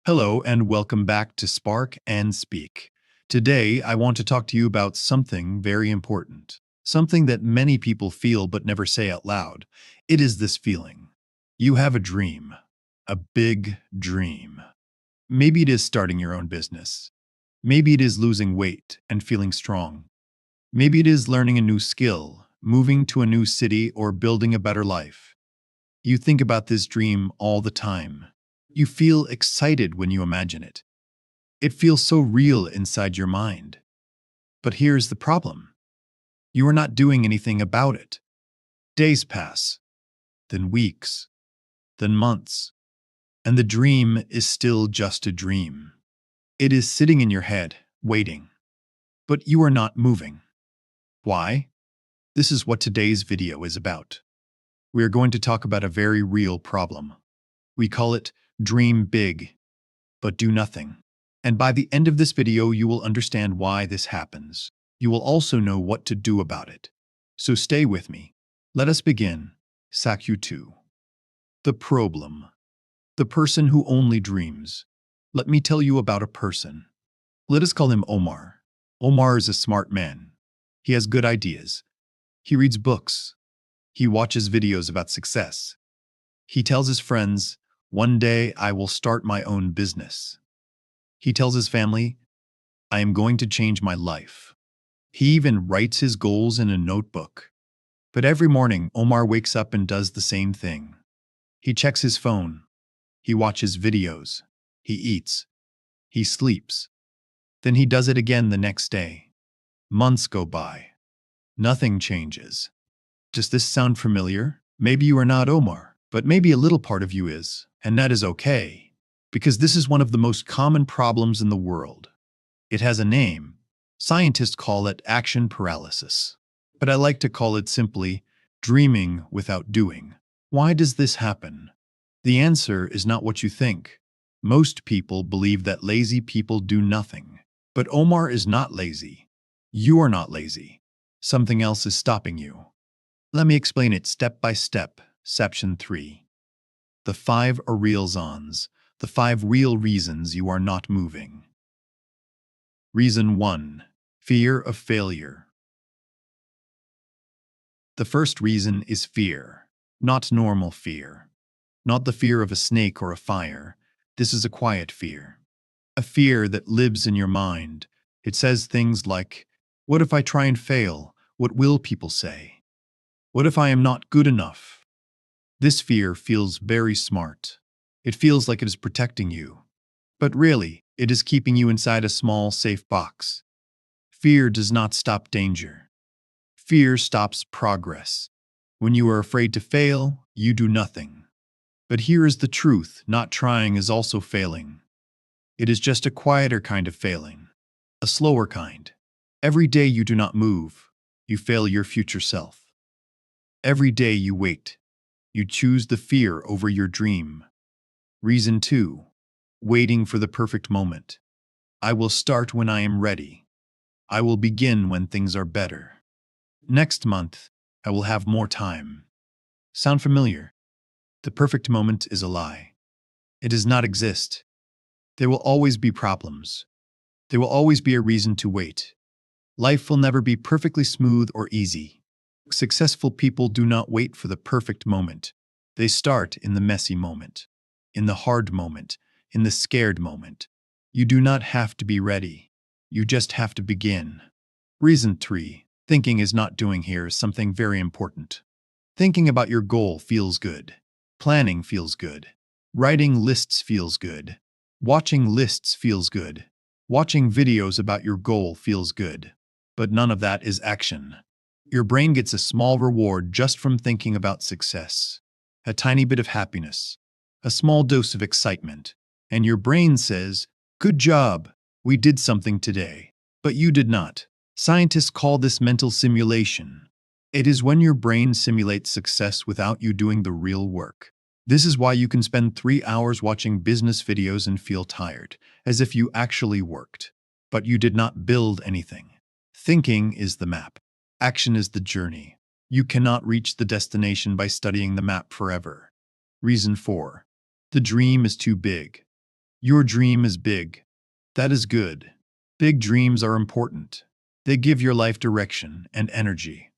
Hello and welcome back to Spark and Speak. Today, I want to talk to you about something very important, something that many people feel but never say out loud. It is this feeling. You have a dream, a big dream. Maybe it is starting your own business. Maybe it is losing weight and feeling strong. Maybe it is learning a new skill, moving to a new city, or building a better life. You think about this dream all the time. You feel excited when you imagine it. It feels so real inside your mind. But here's the problem. You are not doing anything about it. Days pass, then weeks, then months, and the dream is still just a dream. It is sitting in your head, waiting. But you are not moving. Why? This is what today's video is about. We are going to talk about a very real problem. We call it dream big, but do nothing. And by the end of this video, you will understand why this happens. You will also know what to do about it. So stay with me. Let us begin. Sakyu 2. The problem. The person who only dreams. Let me tell you about a person. Let us call him Omar. Omar is a smart man. He has good ideas. He reads books. He watches videos about success. He tells his friends, "One day I will start my own business." He tells his family, "I am going to change my life." He even writes his goals in a notebook. But every morning, Omar wakes up and does the same thing. He checks his phone. He watches videos. He eats. He sleeps. Then he does it again the next day. Months go by. Nothing changes. Does this sound familiar? Maybe you are not Omar, but maybe a little part of you is, and that is okay. Because this is one of the most common problems in the world. It has a name. Scientists call it action paralysis. But I like to call it simply dreaming without doing. Why does this happen? The answer is not what you think. Most people believe that lazy people do nothing. But Omar is not lazy. You are not lazy. Something else is stopping you. Let me explain it step by step. Section 3. The 5 reasons. The 5 real reasons you are not moving. Reason 1. Fear of failure. The first reason is fear, not normal fear. Not the fear of a snake or a fire. This is a quiet fear. A fear that lives in your mind. It says things like, what if I try and fail? What will people say? What if I am not good enough? This fear feels very smart. It feels like it is protecting you. But really, it is keeping you inside a small, safe box. Fear does not stop danger. Fear stops progress. When you are afraid to fail, you do nothing. But here is the truth, not trying is also failing. It is just a quieter kind of failing. A slower kind. Every day you do not move, you fail your future self. Every day you wait, you choose the fear over your dream. Reason 2. Waiting for the perfect moment. I will start when I am ready. I will begin when things are better. Next month, I will have more time. Sound familiar? The perfect moment is a lie. It does not exist. There will always be problems. There will always be a reason to wait. Life will never be perfectly smooth or easy. Successful people do not wait for the perfect moment. They start in the messy moment, in the hard moment, in the scared moment. You do not have to be ready. You just have to begin. Reason 3. Thinking is not doing here is something very important. Thinking about your goal feels good. Planning feels good. Writing lists feels good. Watching lists feels good. Watching videos about your goal feels good. But none of that is action. Your brain gets a small reward just from thinking about success. A tiny bit of happiness. A small dose of excitement. And your brain says, "Good job, we did something today." But you did not. Scientists call this mental simulation. It is when your brain simulates success without you doing the real work. This is why you can spend 3 hours watching business videos and feel tired, as if you actually worked. But you did not build anything. Thinking is the map. Action is the journey. You cannot reach the destination by studying the map forever. Reason 4. The dream is too big. Your dream is big. That is good. Big dreams are important. They give your life direction and energy.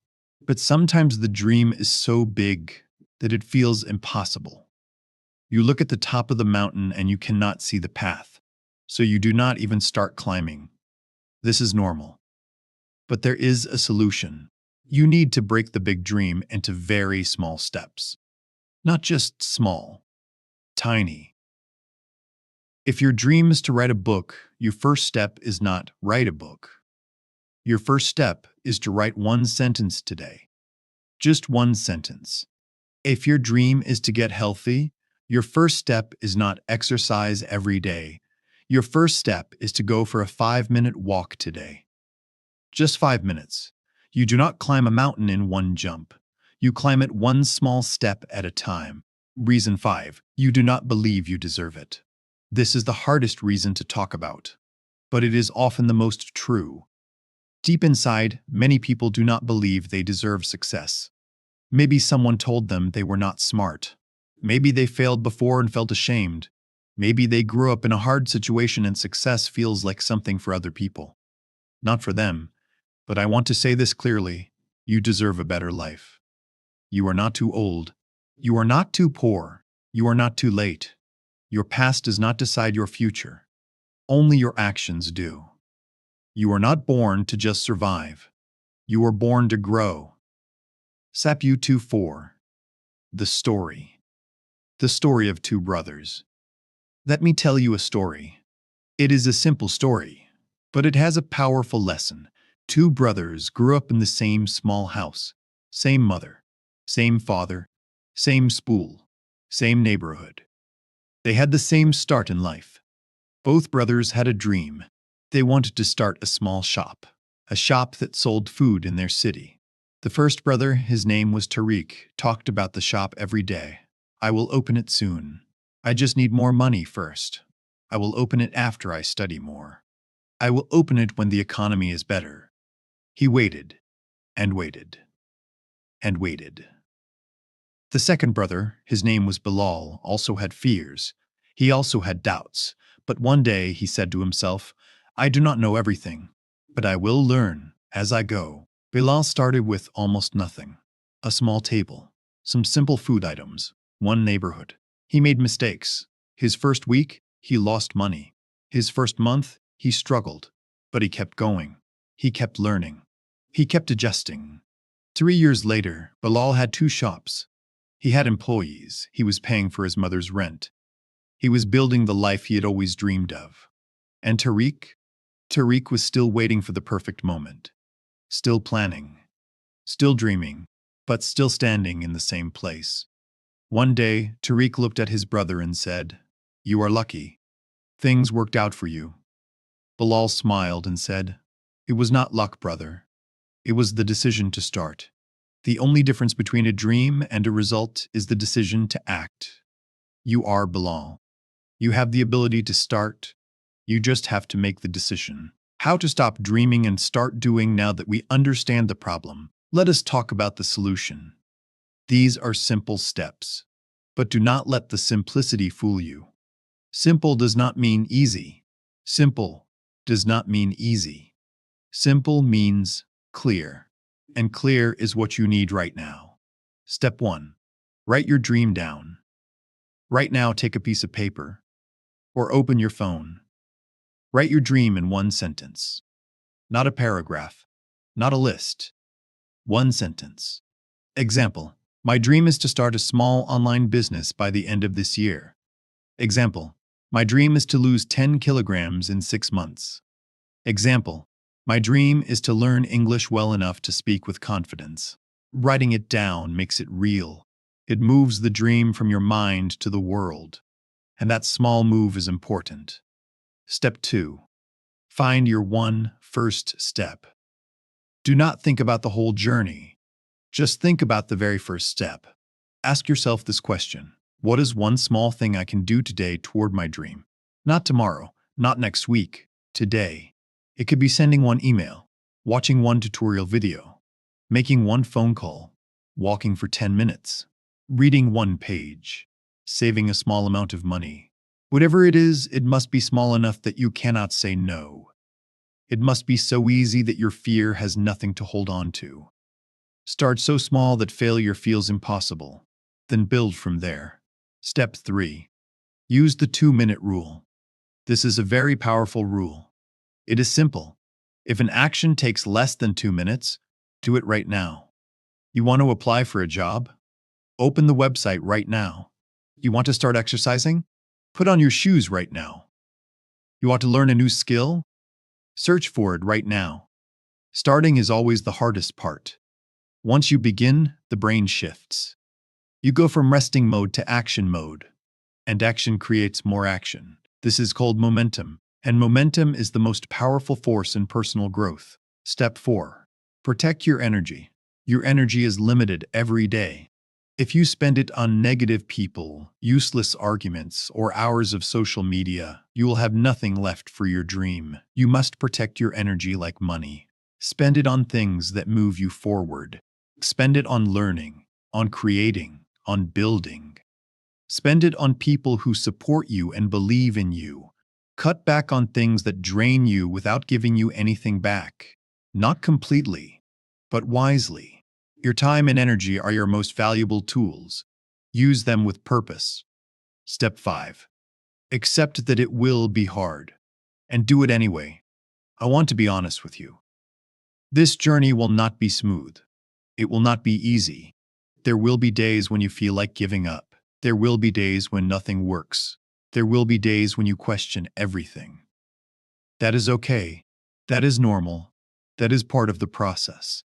But sometimes the dream is so big that it feels impossible. You look at the top of the mountain and you cannot see the path, so you do not even start climbing. This is normal. But there is a solution. You need to break the big dream into very small steps. Not just small, tiny. If your dream is to write a book, your first step is not write a book. Your first step is to write one sentence today. Just one sentence. If your dream is to get healthy, your first step is not exercise every day. Your first step is to go for a 5-minute walk today. Just 5 minutes. You do not climb a mountain in one jump. You climb it one small step at a time. Reason 5. You do not believe you deserve it. This is the hardest reason to talk about, but it is often the most true. Deep inside, many people do not believe they deserve success. Maybe someone told them they were not smart. Maybe they failed before and felt ashamed. Maybe they grew up in a hard situation and success feels like something for other people. Not for them. But I want to say this clearly, you deserve a better life. You are not too old. You are not too poor. You are not too late. Your past does not decide your future. Only your actions do. You are not born to just survive. You are born to grow. SAPU 2:4. The story. The story of two brothers. Let me tell you a story. It is a simple story, but it has a powerful lesson. Two brothers grew up in the same small house, same mother, same father, same school, same neighborhood. They had the same start in life. Both brothers had a dream. They wanted to start a small shop, a shop that sold food in their city. The first brother, his name was Tariq, talked about the shop every day. I will open it soon. I just need more money first. I will open it after I study more. I will open it when the economy is better. He waited, and waited, and waited. The second brother, his name was Bilal, also had fears. He also had doubts. But one day he said to himself, I do not know everything, but I will learn as I go. Bilal started with almost nothing. A small table, some simple food items, one neighborhood. He made mistakes. His first week, he lost money. His first month, he struggled. But he kept going. He kept learning. He kept adjusting. 3 years later, Bilal had 2 shops. He had employees. He was paying for his mother's rent. He was building the life he had always dreamed of. And Tariq? Tariq was still waiting for the perfect moment. Still planning. Still dreaming. But still standing in the same place. One day, Tariq looked at his brother and said, You are lucky. Things worked out for you. Bilal smiled and said, It was not luck, brother. It was the decision to start. The only difference between a dream and a result is the decision to act. You are Bilal. You have the ability to start. You just have to make the decision. How to stop dreaming and start doing. Now that we understand the problem, let us talk about the solution. These are simple steps. But do not let the simplicity fool you. Simple does not mean easy. Simple does not mean easy. Simple means clear. And clear is what you need right now. Step 1. Write your dream down. Right now, take a piece of paper or open your phone. Write your dream in one sentence. Not a paragraph. Not a list. One sentence. Example. My dream is to start a small online business by the end of this year. Example. My dream is to lose 10 kilograms in 6 months. Example. My dream is to learn English well enough to speak with confidence. Writing it down makes it real. It moves the dream from your mind to the world. And that small move is important. Step 2. Find your one first step. Do not think about the whole journey. Just think about the very first step. Ask yourself this question. What is one small thing I can do today toward my dream? Not tomorrow, not next week, today. It could be sending one email, watching one tutorial video, making one phone call, walking for 10 minutes, reading one page, saving a small amount of money. Whatever it is, it must be small enough that you cannot say no. It must be so easy that your fear has nothing to hold on to. Start so small that failure feels impossible. Then build from there. Step 3. Use the 2-minute rule. This is a very powerful rule. It is simple. If an action takes less than 2 minutes, do it right now. You want to apply for a job? Open the website right now. You want to start exercising? Put on your shoes right now. You want to learn a new skill? Search for it right now. Starting is always the hardest part. Once you begin, the brain shifts. You go from resting mode to action mode, and action creates more action. This is called momentum, and momentum is the most powerful force in personal growth. Step 4. Protect your energy. Your energy is limited every day. If you spend it on negative people, useless arguments, or hours of social media, you will have nothing left for your dream. You must protect your energy like money. Spend it on things that move you forward. Spend it on learning, on creating, on building. Spend it on people who support you and believe in you. Cut back on things that drain you without giving you anything back. Not completely, but wisely. Your time and energy are your most valuable tools. Use them with purpose. Step 5. Accept that it will be hard, and do it anyway. I want to be honest with you. This journey will not be smooth. It will not be easy. There will be days when you feel like giving up. There will be days when nothing works. There will be days when you question everything. That is okay. That is normal. That is part of the process.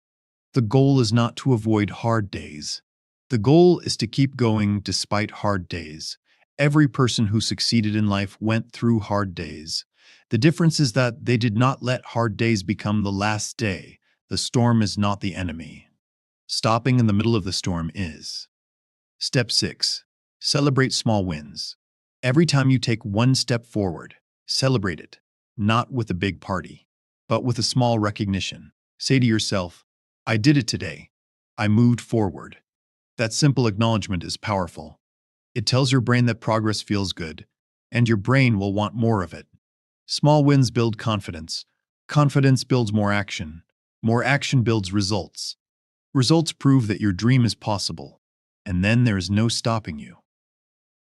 The goal is not to avoid hard days. The goal is to keep going despite hard days. Every person who succeeded in life went through hard days. The difference is that they did not let hard days become the last day. The storm is not the enemy. Stopping in the middle of the storm is. Step 6. Celebrate small wins. Every time you take one step forward, celebrate it, not with a big party, but with a small recognition. Say to yourself, I did it today. I moved forward. That simple acknowledgement is powerful. It tells your brain that progress feels good, and your brain will want more of it. Small wins build confidence. Confidence builds more action. More action builds results. Results prove that your dream is possible, and then there is no stopping you.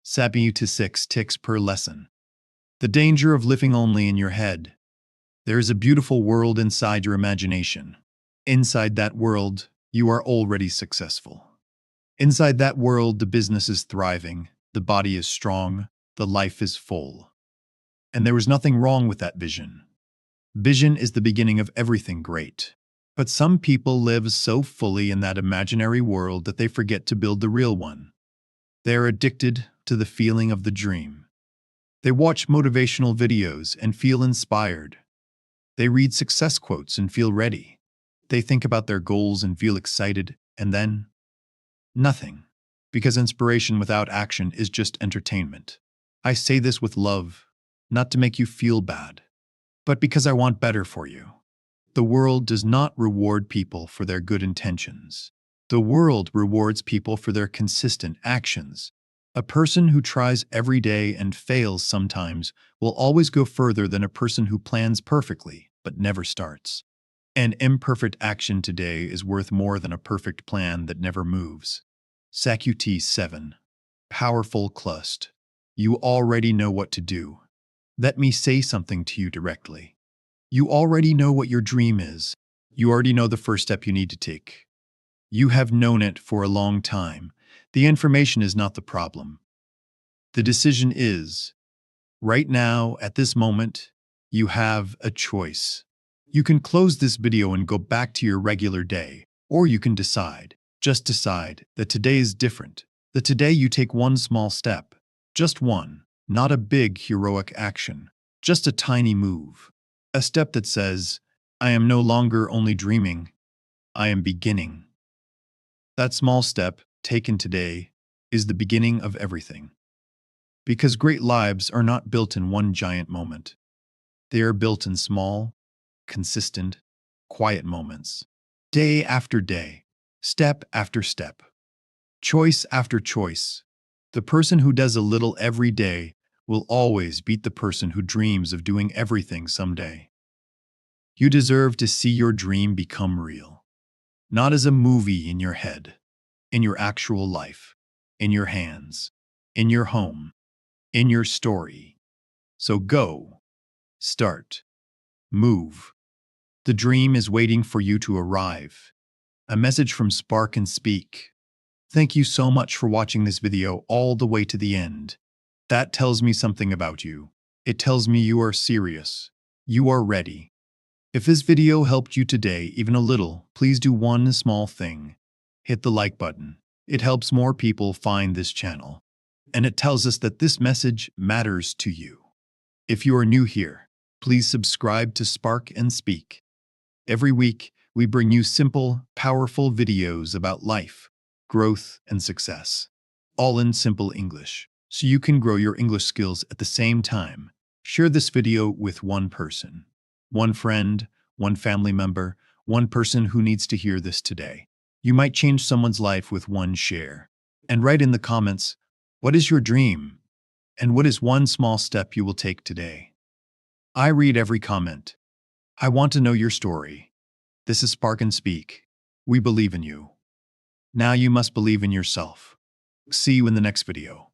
Sapping you to 6 ticks per lesson. The danger of living only in your head. There is a beautiful world inside your imagination. Inside that world, you are already successful. Inside that world, the business is thriving, the body is strong, the life is full. And there is nothing wrong with that vision. Vision is the beginning of everything great. But some people live so fully in that imaginary world that they forget to build the real one. They are addicted to the feeling of the dream. They watch motivational videos and feel inspired. They read success quotes and feel ready. They think about their goals and feel excited, and then nothing. Because inspiration without action is just entertainment. I say this with love, not to make you feel bad, but because I want better for you. The world does not reward people for their good intentions. The world rewards people for their consistent actions. A person who tries every day and fails sometimes will always go further than a person who plans perfectly but never starts. An imperfect action today is worth more than a perfect plan that never moves. Sakyuti 7. Powerful clust. You already know what to do. Let me say something to you directly. You already know what your dream is. You already know the first step you need to take. You have known it for a long time. The information is not the problem. The decision is, right now, at this moment, you have a choice. You can close this video and go back to your regular day, or you can decide, just decide, that today is different, that today you take one small step, just one, not a big heroic action, just a tiny move, a step that says, I am no longer only dreaming, I am beginning. That small step, taken today, is the beginning of everything. Because great lives are not built in one giant moment. They are built in small, consistent, quiet moments. Day after day, step after step, choice after choice. The person who does a little every day will always beat the person who dreams of doing everything someday. You deserve to see your dream become real, not as a movie in your head, in your actual life, in your hands, in your home, in your story. So go, start, move. The dream is waiting for you to arrive. A message from Spark and Speak. Thank you so much for watching this video all the way to the end. That tells me something about you. It tells me you are serious. You are ready. If this video helped you today even a little, please do one small thing. Hit the like button. It helps more people find this channel. And it tells us that this message matters to you. If you are new here, please subscribe to Spark and Speak. Every week, we bring you simple, powerful videos about life, growth, and success, all in simple English, so you can grow your English skills at the same time. Share this video with one person, one friend, one family member, one person who needs to hear this today. You might change someone's life with one share. And write in the comments, what is your dream? And what is one small step you will take today? I read every comment. I want to know your story. This is Spark and Speak. We believe in you. Now you must believe in yourself. See you in the next video.